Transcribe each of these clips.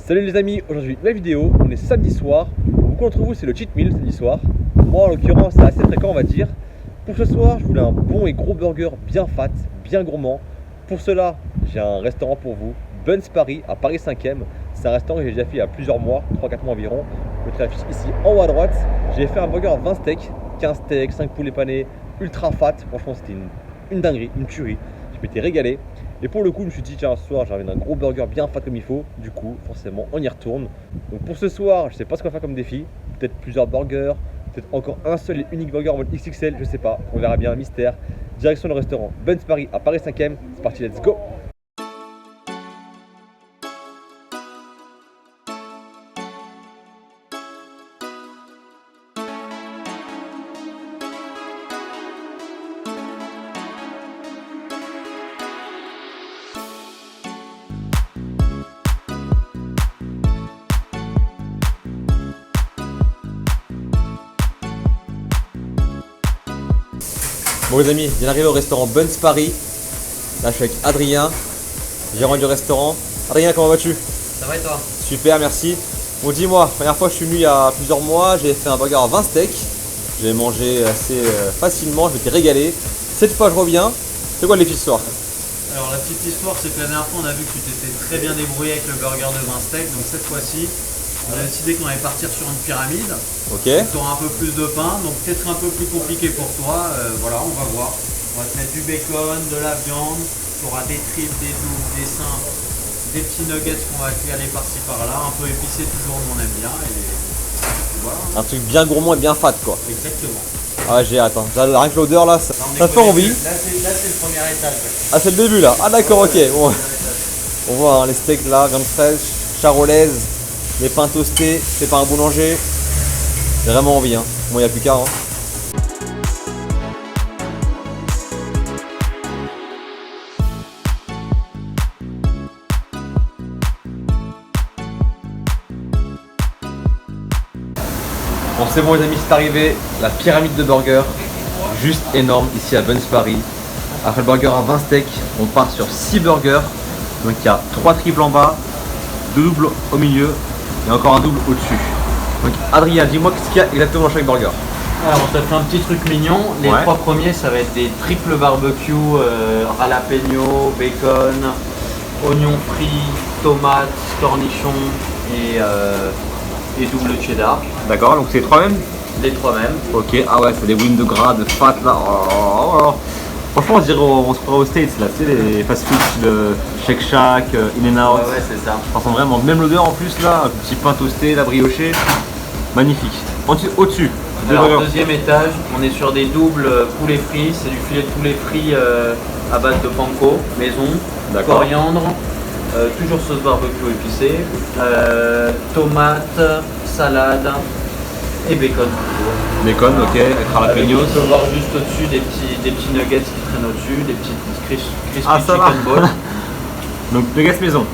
Salut les amis, aujourd'hui nouvelle vidéo, on est samedi soir. Beaucoup d'entre vous c'est le cheat meal samedi soir. Moi en l'occurrence c'est assez fréquent on va dire. Pour ce soir je voulais un bon et gros burger bien fat, bien gourmand. Pour cela j'ai un restaurant pour vous, Buns Paris à Paris 5e. C'est un restaurant que j'ai déjà fait il y a plusieurs mois, 3-4 mois environ. Je mettrai l'affiche ici en haut à droite. J'ai fait un burger à 20 steaks, 15 steaks, 5 poulets panés, ultra fat. Franchement c'était une dinguerie, une tuerie. Je m'étais régalé. Et pour le coup, je me suis dit, tiens, ce soir, j'ai envie d'un gros burger bien fat comme il faut. Du coup, forcément, on y retourne. Donc pour ce soir, je sais pas ce qu'on va faire comme défi. Peut-être plusieurs burgers, peut-être encore un seul et unique burger en mode XXL, je sais pas. On verra bien, mystère. Direction le restaurant Buns Paris à Paris 5e. C'est parti, let's go! Bon les amis, je viens d'arriver au restaurant Buns Paris. Là je suis avec Adrien, gérant du restaurant. Adrien, comment vas-tu? Ça va et toi? Super, merci. Bon dis-moi, la première fois je suis venu il y a plusieurs mois, j'ai fait un burger à 20 steaks. J'ai mangé assez facilement, je m'étais régalé. Cette fois je reviens. C'est quoi les défi ce soir? Alors la petite histoire c'est que la dernière fois on a vu que tu t'étais très bien débrouillé avec le burger de 20 steaks. Donc cette fois-ci on a décidé qu'on allait partir sur une pyramide. Ok. Tu auras un peu plus de pain, donc peut-être un peu plus compliqué pour toi. Voilà, on va voir. On va te mettre du bacon, de la viande, tu auras des tripes, des doubles, des seins, des petits nuggets qu'on va caler par-ci par-là, un peu épicé toujours, on aime bien. Et voilà. Un truc bien gourmand et bien fat quoi. Exactement. Ah ouais, j'ai hâte. Hein. Rien que l'odeur là, ça fait envie. Là c'est le premier étage. Ouais. Ah c'est le début là. Ah d'accord, ok. Bon. On voit hein, les steaks là, viande fraîche, charolaise, les pains toastés, c'est par un boulanger. J'ai vraiment envie hein. Bon, il n'y a plus qu'à hein. Bon c'est bon les amis, c'est arrivé, la pyramide de burgers, juste énorme ici à Buns Paris. Après le burger à 20 steaks, on part sur 6 burgers. Donc il y a 3 triples en bas, 2 doubles au milieu et encore un double au-dessus. Donc Adrien, dis-moi qu'est-ce qu'il y a exactement dans chaque burger. Alors on t'a fait un petit truc mignon. Les trois premiers ça va être des triples barbecue, jalapeno, bacon, oignons frits, tomates, cornichons et double cheddar. D'accord, donc c'est les 3 mêmes? Les trois mêmes. Ok, ah ouais, c'est des wings de gras, de fat là. Oh. Franchement, on se dirait on se croirait aux States là, tu sais, les fast-food de Shake Shack, In-N-Out. Ouais, c'est ça. Ça sent vraiment, même l'odeur en plus là, un petit pain toasté, la briochée. Magnifique. Au-dessus. Alors, deuxième étage, on est sur des doubles poulets frits. C'est du filet de poulet frit à base de panko, maison, coriandre, toujours sauce barbecue épicée, tomates, salade et bacon. Bacon, ok, avec jalapenos. On peut voir juste au-dessus des petits nuggets qui traînent au-dessus, des petites crispy ça chicken va. balls. Donc nuggets maison.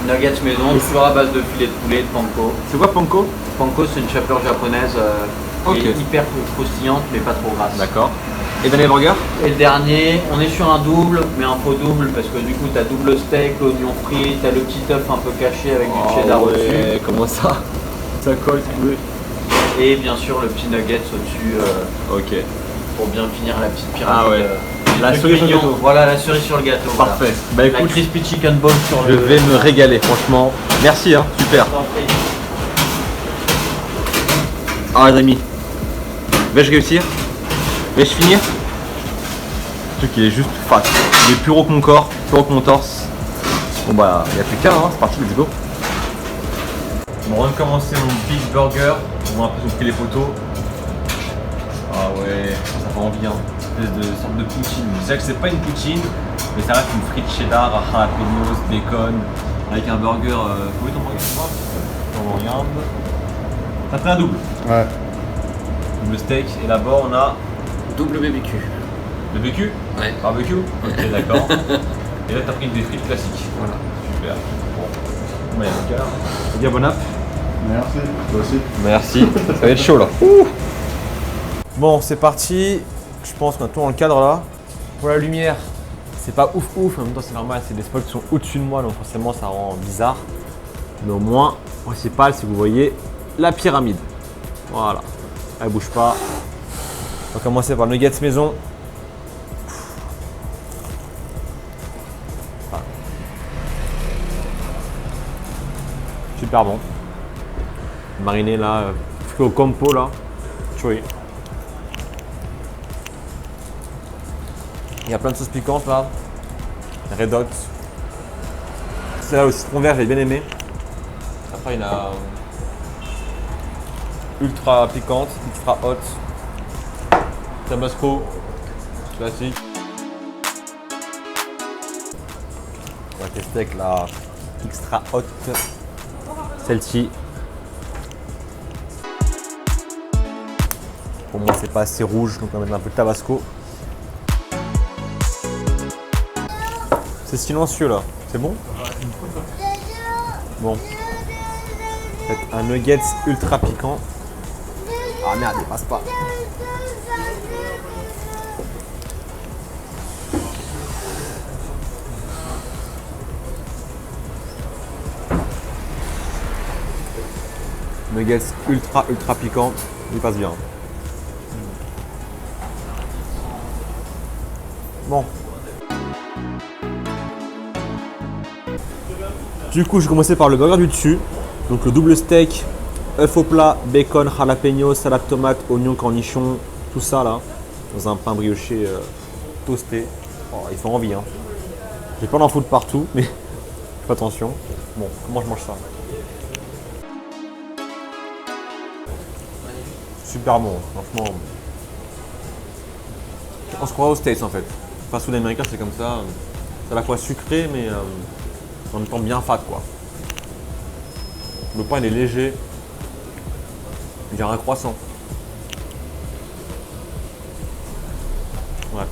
Nuggets maison, toujours à base de filet de poulet, de panko. C'est quoi panko? Panko c'est une chapelure japonaise qui est hyper croustillante mais pas trop grasse. D'accord. Et dernier burger? Et le dernier, on est sur un double, mais un faux double parce que du coup tu as double steak, l'oignon frit, tu as le petit œuf un peu caché avec du cheddar au-dessus. Comment ça? Ça colle, oui. Et bien sûr le petit nuggets au-dessus Ok. pour bien finir la petite pyramide. Ah ouais. La cerise sur le gâteau. Voilà, la cerise sur le gâteau. Parfait. Voilà. Bah écoute, la crispy chicken ball sur je vais me régaler, franchement. Merci, hein, super. Ah les amis, vais-je réussir? Vais-je finir? Le truc il est juste fat. Il est plus gros que mon corps, plus gros que mon torse. Bon bah, il n'y a plus qu'un, hein, c'est parti, let's go. Bon, on vient de commencer mon big burger. On voit un peu sur les photos. Ah ouais, ça fait envie, hein. Une espèce de sorte de poutine. Je sais que c'est pas une poutine, mais ça reste une frite cheddar, jalapenos, bacon, avec un burger. Où est ton burger? On regarde. Ça fait un double. Ouais. Double steak et là-bas on a double BBQ. BBQ? Ouais. Barbecue? Ok, d'accord. Et là t'as pris des frites classiques. Voilà. Super. Bon. Bien bon app. Merci, toi aussi. Merci, ça va être chaud là. Bon, c'est parti. Je pense qu'on a tout dans le cadre là. Pour la lumière, c'est pas ouf, en même temps c'est normal, c'est des spots qui sont au-dessus de moi, donc forcément ça rend bizarre. Mais au moins, le principal, c'est que vous voyez la pyramide. Voilà, elle bouge pas. On va commencer par le nuggets maison. Voilà. Super bon. Mariné là, fait au compo là. Oui. Il y a plein de sauces piquantes là. Red Hot. Celle-là au citron vert, j'ai bien aimé. Après, il y en a ultra piquante, extra hot. Tabasco, classique. On va tester avec la extra hot. Celle-ci. Pour moi, c'est pas assez rouge, donc on va mettre un peu de Tabasco. C'est silencieux là, c'est bon? Bon. Faites un nuggets ultra piquant. Ah merde, il passe pas. Nuggets ultra piquant, il passe bien. Bon. Du coup, je vais commencer par le burger du dessus. Donc le double steak, œuf au plat, bacon, jalapeno, salade tomate, oignon, cornichon, tout ça là, dans un pain brioché toasté. Oh, il fait envie, hein. J'ai pas d'en foutre partout, mais fais attention. Bon, comment je mange ça? Super bon, franchement. On se croit aux States en fait. Fast food américain, c'est comme ça. C'est à la fois sucré, mais en même temps bien fat quoi. Le pain il est léger. Il y a un croissant. Ouais.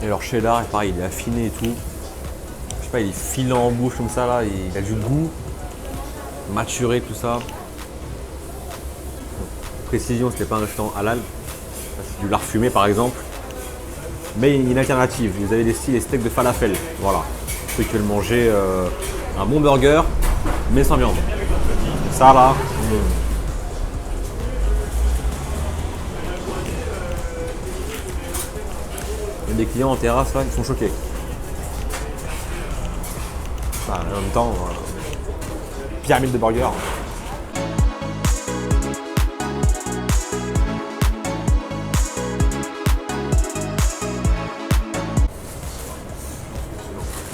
Et leur cheddar, pareil, il est affiné et tout. Je sais pas, il est filant en bouche comme ça là, il a du goût. Maturé, tout ça. Précision, c'était pas un restaurant halal. C'est du lard fumé par exemple. Mais une alternative, vous avez des steaks de falafel. Voilà. Ceux qui veulent manger un bon burger, mais sans viande. Ça là. Il y a des clients en terrasse là, ils sont choqués. Enfin, en même temps, pyramide de burgers.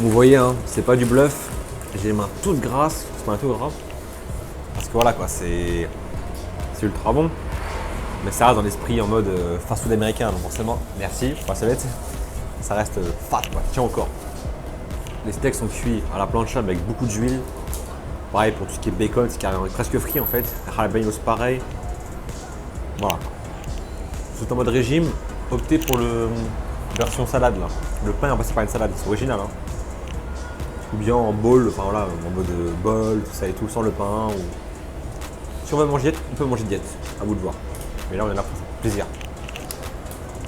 Vous voyez, hein, c'est pas du bluff. J'ai les mains toutes grasses, c'est pas un tout gras. Parce que voilà quoi, c'est ultra bon. Mais ça reste dans l'esprit en mode fast food américain, donc forcément, merci, pas ça bête. Ça reste fat quoi, tiens encore. Les steaks sont cuits à la plancha avec beaucoup d'huile. Pareil pour tout ce qui est bacon, c'est carrément presque frit en fait. Jalapenos pareil. Voilà. Si vous êtes en mode régime, optez pour le version salade là. Le pain est passé par une salade, c'est original hein. Ou bien en bowl, enfin voilà, en mode bol, tout ça et tout, sans le pain. Ou... Si on veut manger diète, on peut manger diète, à vous de voir. Mais là on est là pour plaisir.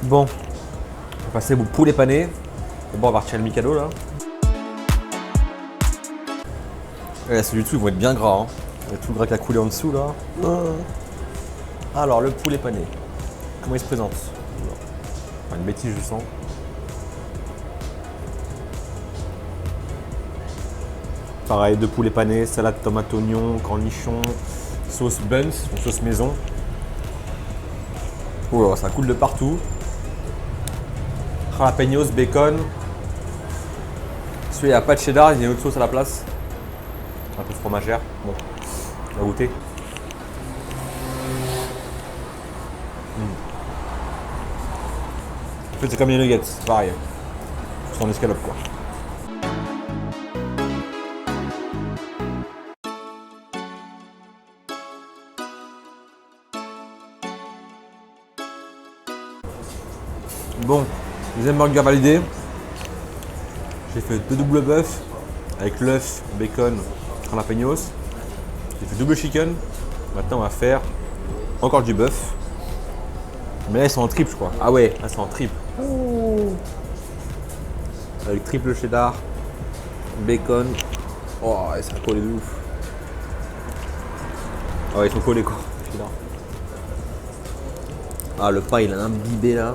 Bon, on va passer au poulet pané. Bon, on va retirer le Mikado là. Et là, ceux du dessous ils vont être bien gras. Hein. Il y a tout le gras qui a coulé en dessous là. Alors le poulet pané, comment il se présente? Enfin, une bêtise je sens. Pareil, deux poulets panés, salade tomate oignon, cornichon, sauce buns, sauce maison. Oh, ça coule de partout. Jalapenos, bacon. Celui-là, il n'y a pas de cheddar, il y a une autre sauce à la place. Un peu fromagère. Bon, on va goûter. En fait, c'est comme les nuggets, c'est pareil. C'est en escalope quoi. Bon, Deuxième burger validé. J'ai fait 2 double bœuf avec l'œuf, bacon, jalapenos. J'ai fait double chicken. Maintenant, on va faire encore du bœuf. Mais là, ils sont en triple, je crois. Ah ouais, là, c'est en triple. Avec triple cheddar, bacon. Oh, et ça a collé de ouf. Ah ouais, ils sont collés quoi. Cheddar. Ah, le pain, il a imbibé là.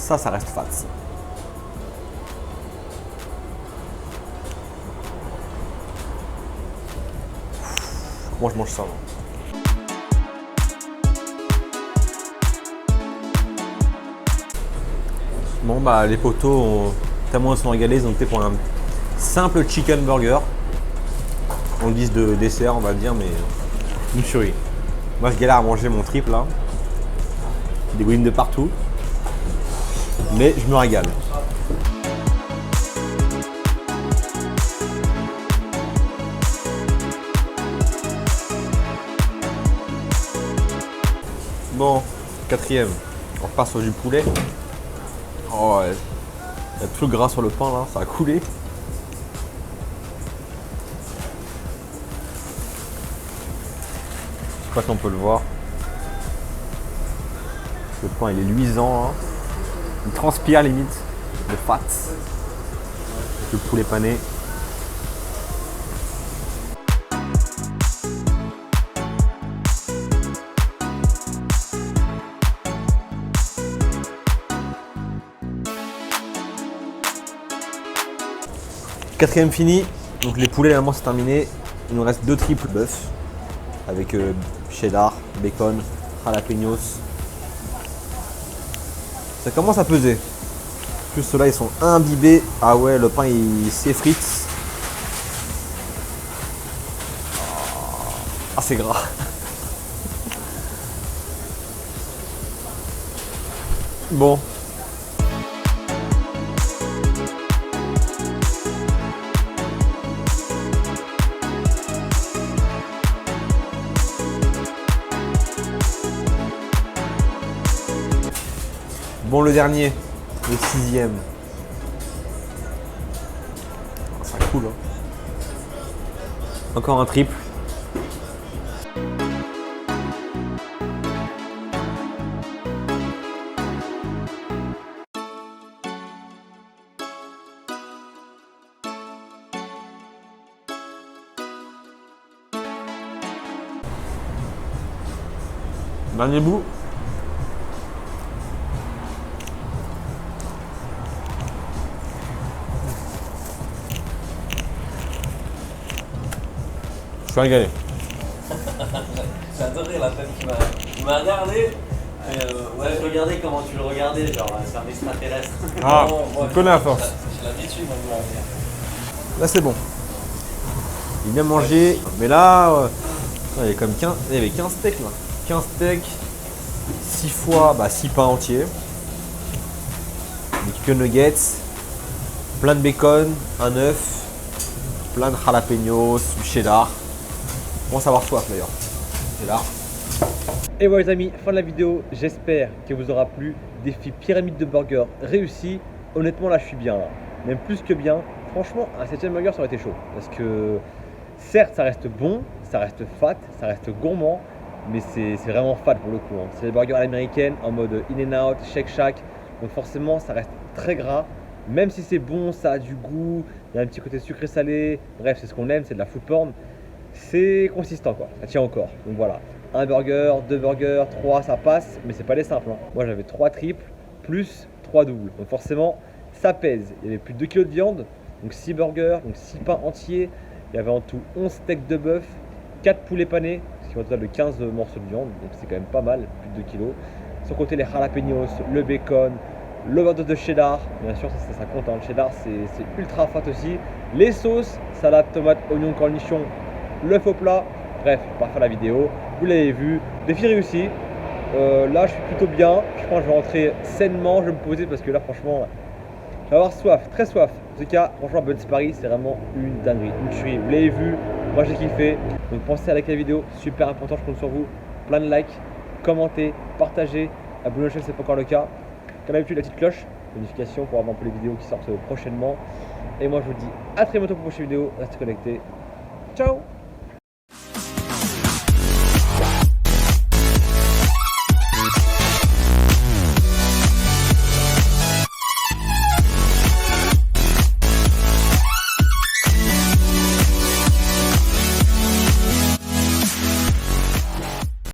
Ça reste fat. Moi, je mange ça. Moi. Bon, bah, les potos ont tellement sont régalés, ils ont opté pour un simple chicken burger. En guise de dessert, on va dire, mais une tuerie. Moi, je galère à manger mon triple là. Des gouines de partout. Mais je me régale. Bon, quatrième, on repart sur du poulet. Oh ouais, il y a tout le gras sur le pain là, ça a coulé. Je sais pas si on peut le voir. Le pain il est luisant, hein. Il transpire limite de fat. Avec le poulet pané. Quatrième fini, donc les poulets normalement c'est terminé. Il nous reste 2 triples bœuf avec cheddar, bacon, jalapenos. Ça commence à peser. En plus ceux-là ils sont imbibés. Ah ouais, le pain il s'effrite. Ah c'est gras. Bon. Bon, le dernier, le 6e. Ça coule. Hein. Encore un triple. Dernier bout. Je suis régalé. J'ai adoré la peine qui m'a regardé. Ouais, je regardais comment tu le regardais, genre c'est un extraterrestre. Ah, Non, tu connais la force. J'ai l'habitude, on va dire. Là c'est bon. Il vient manger. Mais là, il y avait comme 15, il y avait 15 steaks là. 15 steaks, 6 fois, 6 pains entiers. Des chicken nuggets, plein de bacon, un œuf, plein de jalapenos, du cheddar. On va avoir soif d'ailleurs. Cheddar. Et voilà les amis, fin de la vidéo. J'espère que vous aura plu. Défi pyramide de burger réussi. Honnêtement là je suis bien là. Même plus que bien. Franchement un 7ème burger ça aurait été chaud. Parce que certes ça reste bon, ça reste fat, ça reste gourmand. Mais c'est vraiment fat pour le coup. Hein. C'est des burgers à l'américaine en mode in and out, Shake Shack. Donc forcément ça reste très gras. Même si c'est bon, ça a du goût. Il y a un petit côté sucré salé. Bref c'est ce qu'on aime, c'est de la food porn. C'est consistant quoi, ça tient encore. Donc voilà, un burger, 2 burgers, 3 ça passe, mais c'est pas les simples. Hein. Moi j'avais 3 triples plus 3 doubles. Donc forcément ça pèse. Il y avait plus de 2 kg de viande, donc 6 burgers, donc 6 pains entiers. Il y avait en tout 11 steaks de bœuf, 4 poulets panés, ce qui fait un total de 15 morceaux de viande, donc c'est quand même pas mal, plus de 2 kg. Sur côté les jalapenos, le bacon, l'overdose de cheddar, bien sûr ça compte, hein. Le cheddar c'est ultra fat aussi. Les sauces, salade, tomate, oignon, cornichon, l'œuf au plat. Bref, on va faire la vidéo, vous l'avez vu, défi réussi. Là je suis plutôt bien, je pense que je vais rentrer sainement, je vais me poser parce que là franchement je vais avoir soif, très soif. En tout cas franchement Buns Paris c'est vraiment une dinguerie, une tuerie, vous l'avez vu, moi j'ai kiffé. Donc pensez à liker la vidéo, super important, je compte sur vous, plein de likes, commentez, partagez, abonnez-vous à la chaîne si ce n'est pas encore le cas. Comme d'habitude, la petite cloche, notification pour avoir un peu les vidéos qui sortent prochainement. Et moi je vous dis à très bientôt pour une prochaine vidéo, restez connectés. Ciao!